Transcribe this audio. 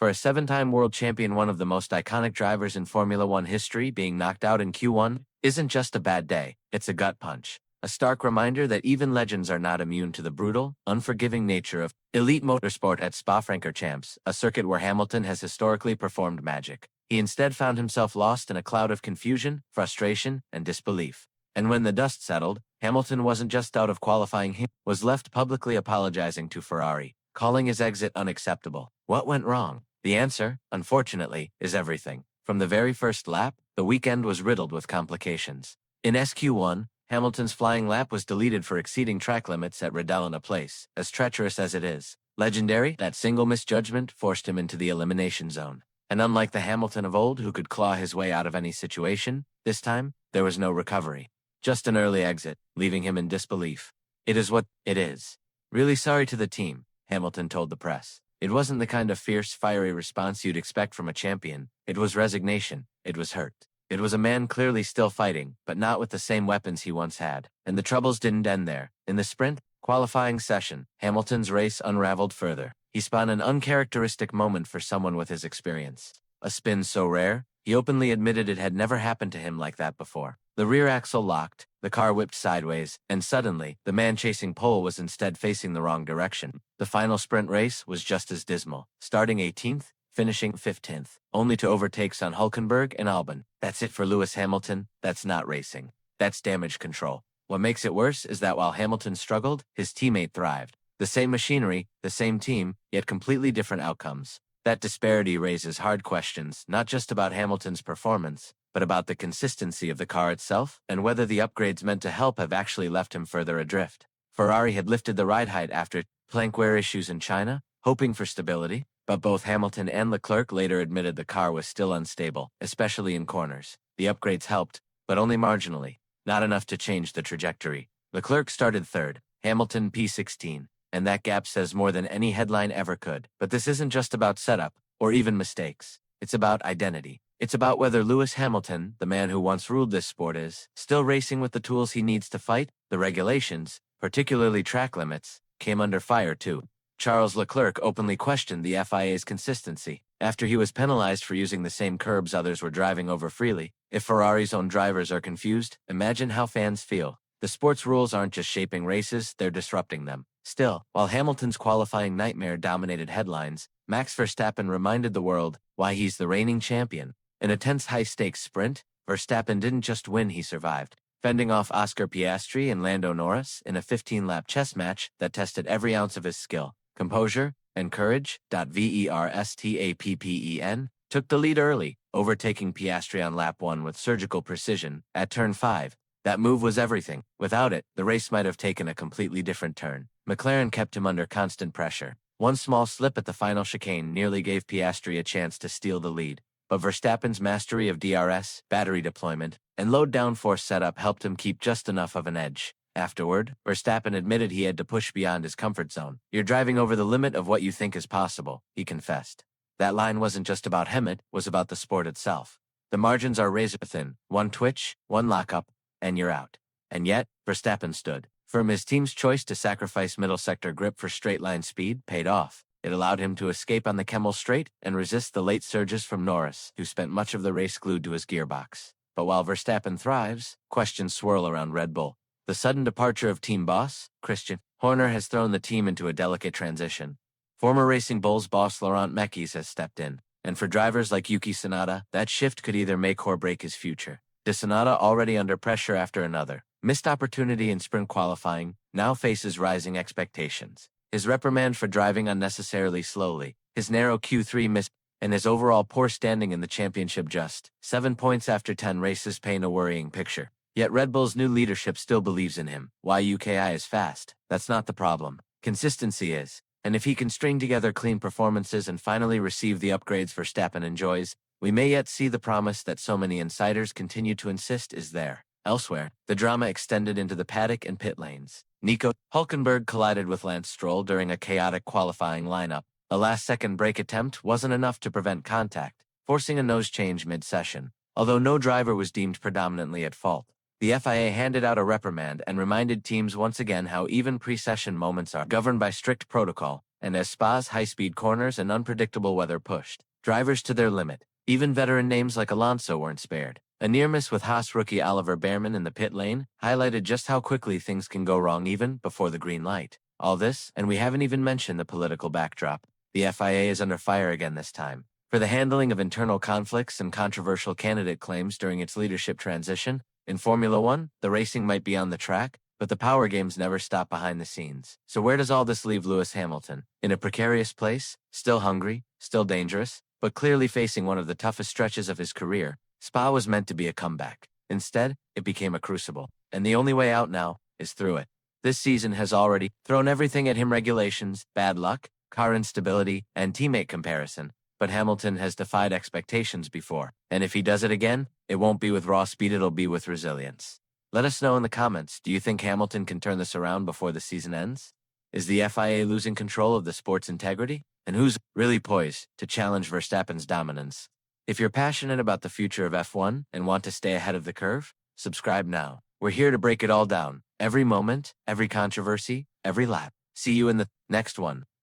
For a seven-time world champion, one of the most iconic drivers in Formula One history, being knocked out in Q1 isn't just a bad day, it's a gut punch. A stark reminder that even legends are not immune to the brutal, unforgiving nature of elite motorsport at Spa-Francorchamps, a circuit where Hamilton has historically performed magic. He instead found himself lost in a cloud of confusion, frustration, and disbelief. And when the dust settled, Hamilton wasn't just out of qualifying, he was left publicly apologizing to Ferrari, calling his exit unacceptable. What went wrong? The answer, unfortunately, is everything. From the very first lap, the weekend was riddled with complications. In SQ1, Hamilton's flying lap was deleted for exceeding track limits at Redellana Place. As treacherous as it is legendary, that single misjudgment forced him into the elimination zone. And unlike the Hamilton of old who could claw his way out of any situation, this time, there was no recovery. Just an early exit, leaving him in disbelief. It is what it is. Really sorry to the team, Hamilton told the press. It wasn't the kind of fierce, fiery response you'd expect from a champion. It was resignation. It was hurt. It was a man clearly still fighting, but not with the same weapons he once had. And the troubles didn't end there. In the sprint qualifying session, Hamilton's race unraveled further. He spun an uncharacteristic moment for someone with his experience. A spin so rare, he openly admitted it had never happened to him like that before. The rear axle locked, the car whipped sideways, and suddenly, the man chasing pole was instead facing the wrong direction. The final sprint race was just as dismal, starting 18th, finishing 15th, only to overtake Son Hulkenberg and Albon. That's it for Lewis Hamilton. That's not racing. That's damage control. What makes it worse is that while Hamilton struggled, his teammate thrived. The same machinery, the same team, yet completely different outcomes. That disparity raises hard questions, not just about Hamilton's performance, but about the consistency of the car itself and whether the upgrades meant to help have actually left him further adrift. Ferrari had lifted the ride height after plank wear issues in China, hoping for stability, but both Hamilton and Leclerc later admitted the car was still unstable, especially in corners. The upgrades helped, but only marginally, not enough to change the trajectory. Leclerc started third, Hamilton P16, and that gap says more than any headline ever could. But this isn't just about setup, or even mistakes. It's about identity. It's about whether Lewis Hamilton, the man who once ruled this sport, is still racing with the tools he needs to fight. The regulations, particularly track limits, came under fire too. Charles Leclerc openly questioned the FIA's consistency after he was penalized for using the same curbs others were driving over freely. If Ferrari's own drivers are confused, imagine how fans feel. The sport's rules aren't just shaping races, they're disrupting them. Still, while Hamilton's qualifying nightmare dominated headlines, Max Verstappen reminded the world why he's the reigning champion. In a tense high-stakes sprint, Verstappen didn't just win, he survived, fending off Oscar Piastri and Lando Norris in a 15-lap chess match that tested every ounce of his skill. Composure and courage. Verstappen took the lead early, overtaking Piastri on lap 1 with surgical precision at turn 5. That move was everything. Without it, the race might have taken a completely different turn. McLaren kept him under constant pressure. One small slip at the final chicane nearly gave Piastri a chance to steal the lead. But Verstappen's mastery of DRS, battery deployment, and low downforce setup helped him keep just enough of an edge. Afterward, Verstappen admitted he had to push beyond his comfort zone. "You're driving over the limit of what you think is possible," he confessed. That line wasn't just about him, it was about the sport itself. The margins are razor thin. One twitch, one lockup, and you're out. And yet, Verstappen stood firm. His team's choice to sacrifice middle sector grip for straight-line speed paid off. It allowed him to escape on the Kemmel Straight and resist the late surges from Norris, who spent much of the race glued to his gearbox. But while Verstappen thrives, questions swirl around Red Bull. The sudden departure of team boss, Christian Horner, has thrown the team into a delicate transition. Former Racing Bulls boss Laurent Mekies has stepped in, and for drivers like Yuki Tsunoda, that shift could either make or break his future. Tsunoda, already under pressure after another missed opportunity in sprint qualifying, now faces rising expectations. His reprimand for driving unnecessarily slowly, his narrow Q3 miss, and his overall poor standing in the championship, just 7 points after 10 races, paint a worrying picture. Yet Red Bull's new leadership still believes in him. YUKI is fast. That's not the problem. Consistency is. And if he can string together clean performances and finally receive the upgrades Verstappen enjoys, we may yet see the promise that so many insiders continue to insist is there. Elsewhere, the drama extended into the paddock and pit lanes. Nico Hulkenberg collided with Lance Stroll during a chaotic qualifying lineup. A last-second brake attempt wasn't enough to prevent contact, forcing a nose change mid-session. Although no driver was deemed predominantly at fault, the FIA handed out a reprimand and reminded teams once again how even pre-session moments are governed by strict protocol, And as Spa's high-speed corners and unpredictable weather pushed drivers to their limit, even veteran names like Alonso weren't spared. A near miss with Haas rookie Oliver Behrman in the pit lane highlighted just how quickly things can go wrong even before the green light. All this, and we haven't even mentioned the political backdrop. The FIA is under fire again this time for the handling of internal conflicts and controversial candidate claims during its leadership transition. In Formula One, the racing might be on the track, but the power games never stop behind the scenes. So where does all this leave Lewis Hamilton? In a precarious place, still hungry, still dangerous, but clearly facing one of the toughest stretches of his career. Spa was meant to be a comeback. Instead, it became a crucible. And the only way out now is through it. This season has already thrown everything at him: regulations, bad luck, car instability, and teammate comparison. But Hamilton has defied expectations before. And if he does it again, it won't be with raw speed, it'll be with resilience. Let us know in the comments, do you think Hamilton can turn this around before the season ends? Is the FIA losing control of the sport's integrity? And who's really poised to challenge Verstappen's dominance? If you're passionate about the future of F1 and want to stay ahead of the curve, subscribe now. We're here to break it all down. Every moment, every controversy, every lap. See you in the next one.